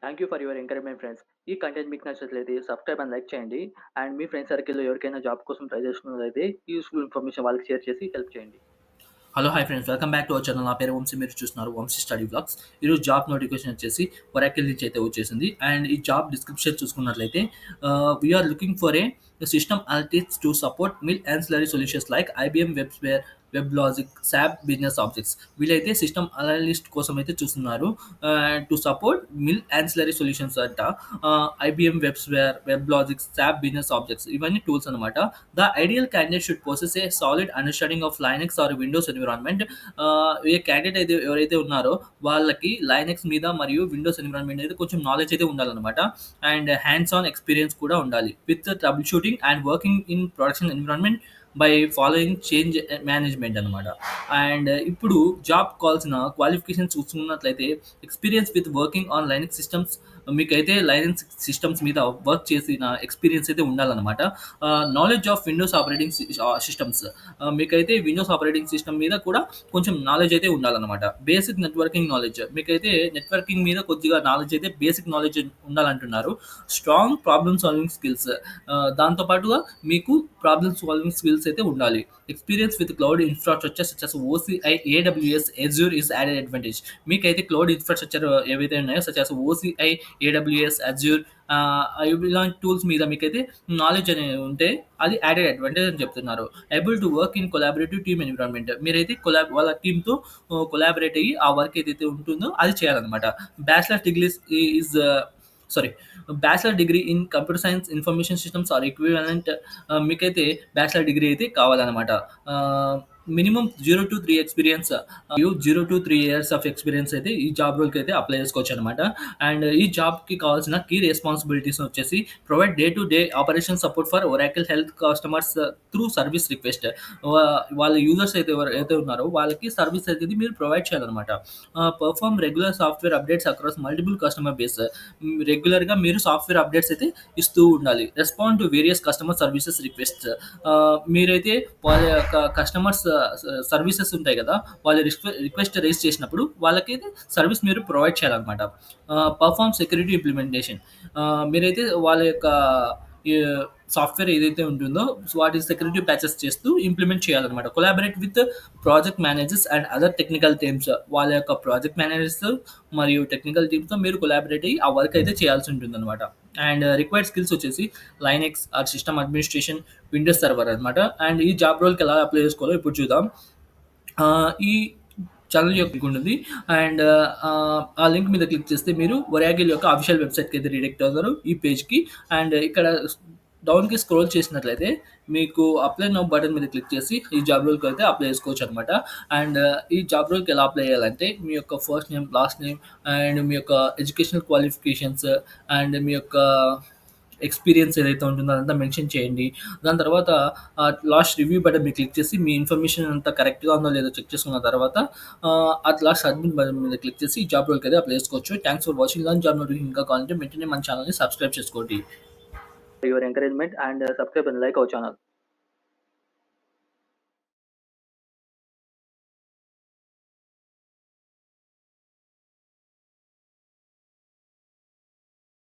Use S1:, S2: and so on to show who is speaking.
S1: Thank you for your encouragement friends. ఈ content మీకు నచ్చినట్లయితే సబ్‌స్క్రైబ్ అండ్ లైక్ చేయండి. అండ్ మీ ఫ్రెండ్స్ సర్కిల్‌లో ఎవరికైనా జాబ్ కోసం ట్రై చేస్తున్నట్లయితే యూజ్‌ఫుల్ ఇన్ఫర్మేషన్ వాళ్ళకి షేర్ చేసి హెల్ప్ చేయండి.
S2: Hello hi friends, welcome back to our channel. నా పేరు వంశీ, మీరు చూస్తున్నారు వంశీ స్టడీ బ్లాగ్స్. ఈరోజు జాబ్ నోటిఫికేషన్ వచ్చేసి ఒరాకిల్ నుంచి అయితే వచ్చేసింది. అండ్ ఈ జాబ్ డిస్క్రిప్షన్ చూసుకున్నట్లయితే we are looking for a system analytics to support mill ancillary solutions like IBM WebSphere, WebLogic, SAP business objects. వీళ్ళైతే సిస్టమ్ అనలిస్ట్ కోసం అయితే చూస్తున్నారు. To support mill ancillary solutions అంట. IBM WebSphere, WebLogic, SAP business objects ఇవన్నీ tools అనమాట. The ideal candidate should possess a solid understanding of Linux or Windows environment. A candidate అయితే ఎవరైతే ఉన్నారో వాళ్ళకి లైనక్స్ మీద మరియు విండోస్ ఎన్విరాన్మెంట్ అయితే కొంచెం నాలెడ్జ్ అయితే ఉండాలన్నమాట. అండ్ హ్యాండ్స్ ఆన్ ఎక్స్పీరియన్స్ కూడా ఉండాలి with troubleshooting and working in production environment by following change management అనమాట. అండ్ ఇప్పుడు జాబ్ కావాల్సిన క్వాలిఫికేషన్ చూసుకున్నట్లయితే experience with working on Linux systems. మీకైతే లైనక్స్ సిస్టమ్స్ మీద వర్క్ చేసిన ఎక్స్పీరియన్స్ అయితే ఉండాలన్నమాట. Knowledge of Windows operating systems. మీకైతే విండోస్ ఆపరేటింగ్ సిస్టమ్ మీద కూడా కొంచెం నాలెడ్జ్ అయితే ఉండాలన్నమాట. బేసిక్ నెట్వర్కింగ్ నాలెడ్జ్, మీకైతే నెట్వర్కింగ్ మీద కొద్దిగా నాలెడ్జ్ అయితే బేసిక్ నాలెడ్జ్ ఉండాలంటున్నారు. స్ట్రాంగ్ ప్రాబ్లమ్ సాల్వింగ్ స్కిల్స్, దాంతో పాటుగా మీకు ప్రాబ్లమ్ సాల్వింగ్ స్కిల్స్ అయితే ఉండాలి. Experience with cloud infrastructure such as OCI, AWS, Azure is added advantage. మీకైతే క్లౌడ్ ఇన్ఫ్రాస్ట్రక్చర్ ఏవైతే ఉన్నాయో such as OCI, AWS, Azure, ఇలాంటి టూల్స్ మీద మీకైతే నాలెడ్జ్ అనేది ఉంటే అది యాడెడ్ అడ్వాంటేజ్ అని చెప్తున్నారు. Able to work in collaborative team environment. మీరైతే వాళ్ళ టీమ్‌తో కొలాబరేట్ అయ్యి ఆ వర్క్ ఏదైతే ఉంటుందో అది చేయాలన్నమాట. Bachelor degrees is sorry bachelor degree in computer science, information systems or equivalent. మీకైతే బ్యాచిలర్ డిగ్రీ అయితే కావాలన్నమాట. Minimum 0-3 experience, 0-3 years of experience అయితే ఈ జాబ్ రోల్కి అయితే అప్లై చేసుకోవచ్చు అనమాట. అండ్ ఈ జాబ్కి కావాల్సిన కీ రెస్పాన్సిబిలిటీస్ వచ్చేసి provide day to day operation support for Oracle health customers through service request. వాళ్ళ యూజర్స్ అయితే ఎవరైతే ఉన్నారో వాళ్ళకి సర్వీస్ అయితే మీరు ప్రొవైడ్ చేయాలన్నమాట. Perform regular software updates across multiple customer base. రెగ్యులర్గా మీరు సాఫ్ట్వేర్ అప్డేట్స్ అయితే ఇస్తూ ఉండాలి. Respond to various customer services request. మీరైతే వాళ్ళ యొక్క కస్టమర్స్ సర్వీసెస్ ఉంటాయి కదా, వాళ్ళ రిక్వెస్ట్ రైజ్ చేసినప్పుడు వాళ్ళకైతే సర్వీస్ మీరు ప్రొవైడ్ చేయాలన్నమాట. Perform security implementation. మీరైతే వాళ్ళ యొక్క ఈ సాఫ్ట్వేర్ ఏదైతే ఉంటుందో వాటి సెక్యూరిటీ ప్యాచెస్ చేస్తూ ఇంప్లిమెంట్ చేయాలన్నమాట. Collaborate with project managers and other technical teams. వాళ్ళ యొక్క ప్రాజెక్ట్ మేనేజర్స్ మరియు టెక్నికల్ టీమ్స్తో మీరు కొలాబరేట్ అయ్యి ఆ వర్క్ అయితే చేయాల్సి ఉంటుందన్నమాట. అండ్ రిక్వైర్డ్ స్కిల్స్ వచ్చేసి Linux or system administration, Windows server అనమాట. అండ్ ఈ జాబ్ రోల్కి ఎలా అప్లై చేసుకోవాలో ఇప్పుడు చూద్దాం. ఈ ఛానల్ యొక్క లింక్ ఉంటుంది. అండ్ ఆ లింక్ మీద క్లిక్ చేస్తే మీరు ఒరాకిల్ యొక్క అఫీషియల్ వెబ్సైట్కి అయితే రిడైరెక్ట్ అవుతారు, ఈ పేజ్కి. అండ్ ఇక్కడ డౌన్కి స్క్రోల్ చేసినట్లయితే మీకు అప్లై నౌ బటన్ మీద క్లిక్ చేసి ఈ జాబ్ రోల్కి అయితే అప్లై చేసుకోవచ్చు అనమాట. అండ్ ఈ జాబ్ రోల్కి ఎలా అప్లై చేయాలంటే మీ యొక్క first name, last name, and మీ యొక్క ఎడ్యుకేషనల్ క్వాలిఫికేషన్స్, అండ్ మీ యొక్క ఎక్స్పీరియన్స్ ఏదైతే ఉంటుందో అదంతా మెన్షన్ చేయండి. దాని తర్వాత లాస్ట్ రివ్యూ బటన్ మీద క్లిక్ చేసి మీ ఇన్ఫర్మేషన్ అంతా కరెక్ట్గా ఉందో లేదో చెక్ చేసుకున్న తర్వాత అట్ లాస్ట్ సబ్మిట్ బటన్ మీద క్లిక్ చేసి ఈ జాబ్ రోల్కి అయితే అప్లై చేసుకోవచ్చు. Thanks for watching. ఇలాంటి జాబ్ నోటిఫికేషన్ ఇంకా కావాలంటే వెంటనే మన ఛానల్ని సబ్స్క్రైబ్ చేసుకోండి.
S1: For your encouragement and subscribe and like our channel.